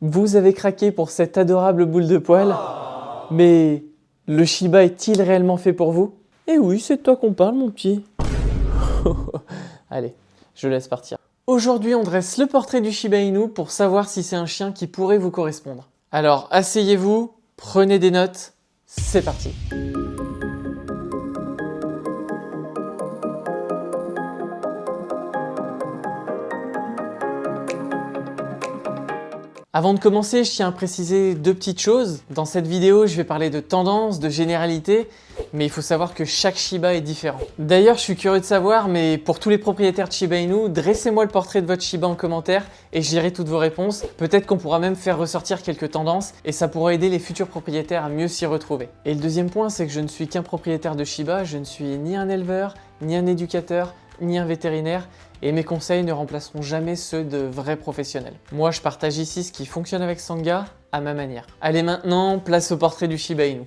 Vous avez craqué pour cette adorable boule de poil, mais le Shiba est-il réellement fait pour vous? Eh oui, c'est de toi qu'on parle, mon petit. Allez, je laisse partir. Aujourd'hui, on dresse le portrait du Shiba Inu pour savoir si c'est un chien qui pourrait vous correspondre. Alors, asseyez-vous, prenez des notes, c'est parti. Avant de commencer, je tiens à préciser deux petites choses. Dans cette vidéo, je vais parler de tendances, de généralités, mais il faut savoir que chaque Shiba est différent. D'ailleurs, je suis curieux de savoir, mais pour tous les propriétaires de Shiba Inu, dressez-moi le portrait de votre Shiba en commentaire et je lirai toutes vos réponses. Peut-être qu'on pourra même faire ressortir quelques tendances et ça pourra aider les futurs propriétaires à mieux s'y retrouver. Et le deuxième point, c'est que je ne suis qu'un propriétaire de Shiba, je ne suis ni un éleveur, ni un éducateur, ni un vétérinaire, et mes conseils ne remplaceront jamais ceux de vrais professionnels. Moi, je partage ici ce qui fonctionne avec Sangha à ma manière. Allez maintenant, place au portrait du Shiba Inu.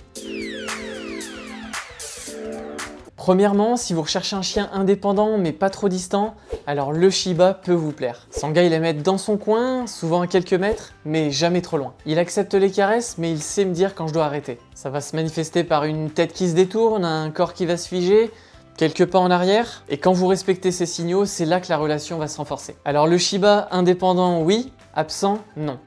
Premièrement, si vous recherchez un chien indépendant mais pas trop distant, alors le Shiba peut vous plaire. Sangha, il aime être dans son coin, souvent à quelques mètres, mais jamais trop loin. Il accepte les caresses, mais il sait me dire quand je dois arrêter. Ça va se manifester par une tête qui se détourne, un corps qui va se figer, quelques pas en arrière, et quand vous respectez ces signaux, c'est là que la relation va se renforcer. Alors le Shiba indépendant, oui, absent, non.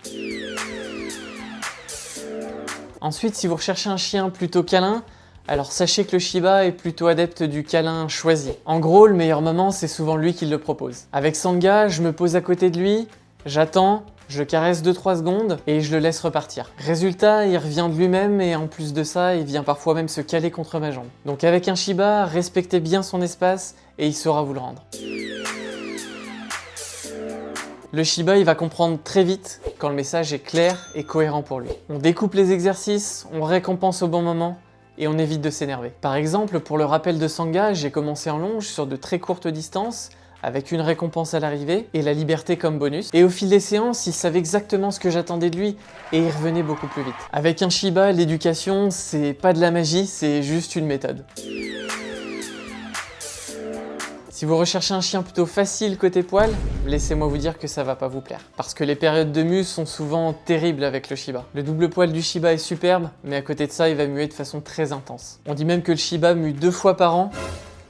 Ensuite, si vous recherchez un chien plutôt câlin, alors sachez que le Shiba est plutôt adepte du câlin choisi. En gros, le meilleur moment, c'est souvent lui qui le propose. Avec Sangha, je me pose à côté de lui, j'attends, je caresse 2-3 secondes et je le laisse repartir. Résultat, il revient de lui-même et en plus de ça, il vient parfois même se caler contre ma jambe. Donc avec un Shiba, respectez bien son espace et il saura vous le rendre. Le Shiba, il va comprendre très vite quand le message est clair et cohérent pour lui. On découpe les exercices, on récompense au bon moment et on évite de s'énerver. Par exemple, pour le rappel de Sangha, j'ai commencé en longe sur de très courtes distances, avec une récompense à l'arrivée et la liberté comme bonus. Et au fil des séances, il savait exactement ce que j'attendais de lui et il revenait beaucoup plus vite. Avec un Shiba, l'éducation, c'est pas de la magie, c'est juste une méthode. Si vous recherchez un chien plutôt facile côté poil, laissez-moi vous dire que ça va pas vous plaire. Parce que les périodes de mue sont souvent terribles avec le Shiba. Le double poil du Shiba est superbe, mais à côté de ça, il va muer de façon très intense. On dit même que le Shiba mue 2 fois par an,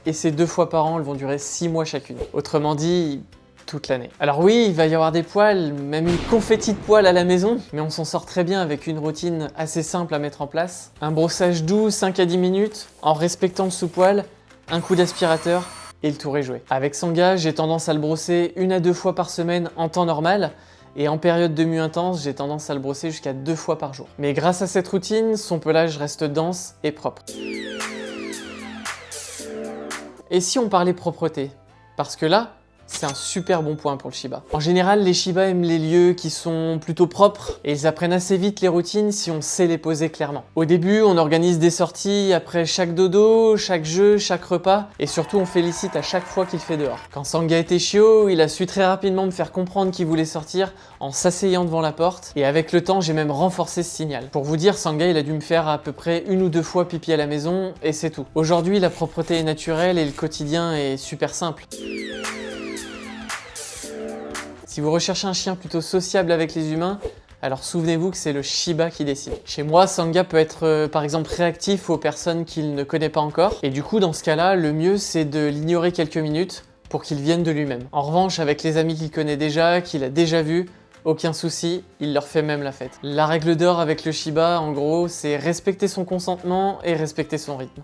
et ces 2 fois par an, elles vont durer 6 mois chacune. Autrement dit, toute l'année. Alors oui, il va y avoir des poils, même une confetti de poils à la maison, mais on s'en sort très bien avec une routine assez simple à mettre en place. Un brossage doux, 5 à 10 minutes, en respectant le sous-poil, un coup d'aspirateur, et le tour est joué. Avec Sangha, j'ai tendance à le brosser 1 à 2 fois par semaine en temps normal, et en période de mue intense, j'ai tendance à le brosser jusqu'à 2 fois par jour. Mais grâce à cette routine, son pelage reste dense et propre. Et si on parlait propreté? Parce que là, c'est un super bon point pour le Shiba. En général, les Shiba aiment les lieux qui sont plutôt propres et ils apprennent assez vite les routines si on sait les poser clairement. Au début, on organise des sorties après chaque dodo, chaque jeu, chaque repas et surtout on félicite à chaque fois qu'il fait dehors. Quand Sangha était chiot, il a su très rapidement me faire comprendre qu'il voulait sortir en s'asseyant devant la porte et avec le temps, j'ai même renforcé ce signal. Pour vous dire, Sangha, il a dû me faire à peu près 1 ou 2 fois pipi à la maison et c'est tout. Aujourd'hui, la propreté est naturelle et le quotidien est super simple. Si vous recherchez un chien plutôt sociable avec les humains, alors souvenez-vous que c'est le Shiba qui décide. Chez moi, Sangha peut être par exemple réactif aux personnes qu'il ne connaît pas encore, et du coup dans ce cas-là, le mieux c'est de l'ignorer quelques minutes pour qu'il vienne de lui-même. En revanche, avec les amis qu'il connaît déjà, qu'il a déjà vus, aucun souci, il leur fait même la fête. La règle d'or avec le Shiba, en gros, c'est respecter son consentement et respecter son rythme.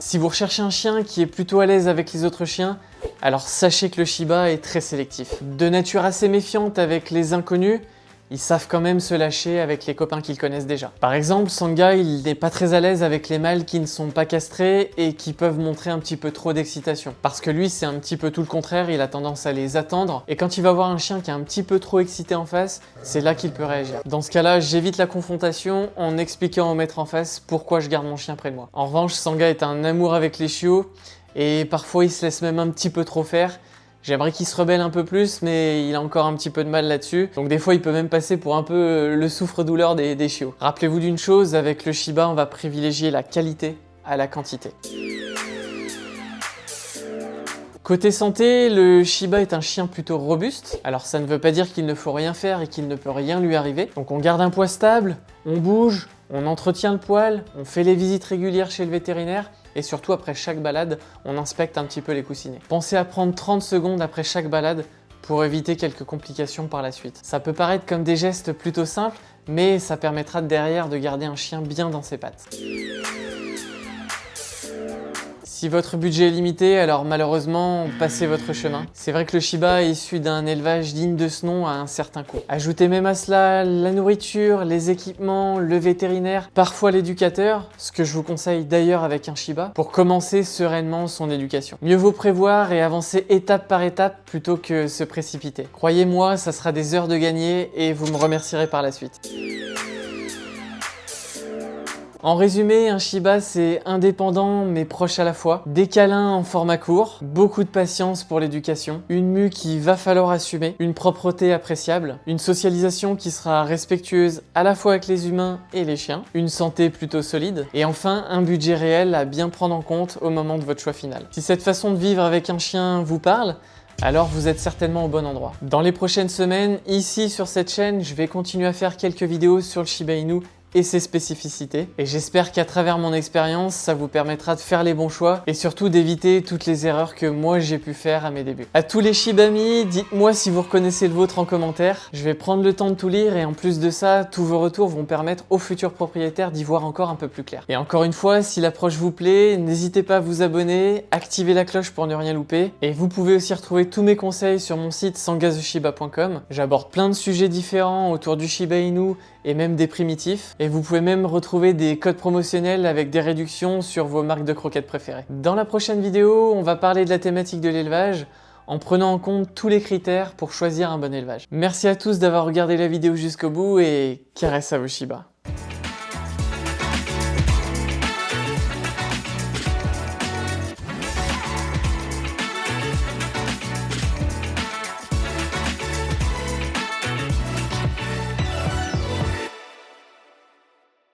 Si vous recherchez un chien qui est plutôt à l'aise avec les autres chiens, alors sachez que le Shiba est très sélectif. De nature assez méfiante avec les inconnus, ils savent quand même se lâcher avec les copains qu'ils connaissent déjà. Par exemple, Sangha, il n'est pas très à l'aise avec les mâles qui ne sont pas castrés et qui peuvent montrer un petit peu trop d'excitation. Parce que lui, c'est un petit peu tout le contraire, il a tendance à les attendre, et quand il va voir un chien qui est un petit peu trop excité en face, c'est là qu'il peut réagir. Dans ce cas-là, j'évite la confrontation en expliquant au maître en face pourquoi je garde mon chien près de moi. En revanche, Sangha est un amour avec les chiots, et parfois il se laisse même un petit peu trop faire. J'aimerais qu'il se rebelle un peu plus, mais il a encore un petit peu de mal là-dessus. Donc des fois, il peut même passer pour un peu le souffre-douleur des chiots. Rappelez-vous d'une chose, avec le Shiba, on va privilégier la qualité à la quantité. Côté santé, le Shiba est un chien plutôt robuste. Alors ça ne veut pas dire qu'il ne faut rien faire et qu'il ne peut rien lui arriver. Donc on garde un poids stable, on bouge, on entretient le poil, on fait les visites régulières chez le vétérinaire et surtout après chaque balade, on inspecte un petit peu les coussinets. Pensez à prendre 30 secondes après chaque balade pour éviter quelques complications par la suite. Ça peut paraître comme des gestes plutôt simples, mais ça permettra derrière de garder un chien bien dans ses pattes. Si votre budget est limité, alors malheureusement, passez votre chemin. C'est vrai que le Shiba est issu d'un élevage digne de ce nom à un certain coût. Ajoutez même à cela la nourriture, les équipements, le vétérinaire, parfois l'éducateur, ce que je vous conseille d'ailleurs avec un Shiba, pour commencer sereinement son éducation. Mieux vaut prévoir et avancer étape par étape plutôt que se précipiter. Croyez-moi, ça sera des heures de gagner et vous me remercierez par la suite. En résumé, un Shiba c'est indépendant mais proche à la fois, des câlins en format court, beaucoup de patience pour l'éducation, une mue qu'il va falloir assumer, une propreté appréciable, une socialisation qui sera respectueuse à la fois avec les humains et les chiens, une santé plutôt solide, et enfin un budget réel à bien prendre en compte au moment de votre choix final. Si cette façon de vivre avec un chien vous parle, alors vous êtes certainement au bon endroit. Dans les prochaines semaines, ici sur cette chaîne, je vais continuer à faire quelques vidéos sur le Shiba Inu et ses spécificités. Et j'espère qu'à travers mon expérience, ça vous permettra de faire les bons choix et surtout d'éviter toutes les erreurs que moi j'ai pu faire à mes débuts. À tous les Shibamis, dites-moi si vous reconnaissez le vôtre en commentaire. Je vais prendre le temps de tout lire et en plus de ça, tous vos retours vont permettre aux futurs propriétaires d'y voir encore un peu plus clair. Et encore une fois, si l'approche vous plaît, n'hésitez pas à vous abonner, activer la cloche pour ne rien louper. Et vous pouvez aussi retrouver tous mes conseils sur mon site sangazeshiba.com. J'aborde plein de sujets différents autour du Shiba Inu et même des primitifs. Et vous pouvez même retrouver des codes promotionnels avec des réductions sur vos marques de croquettes préférées. Dans la prochaine vidéo, on va parler de la thématique de l'élevage en prenant en compte tous les critères pour choisir un bon élevage. Merci à tous d'avoir regardé la vidéo jusqu'au bout et caresse à vos Shiba.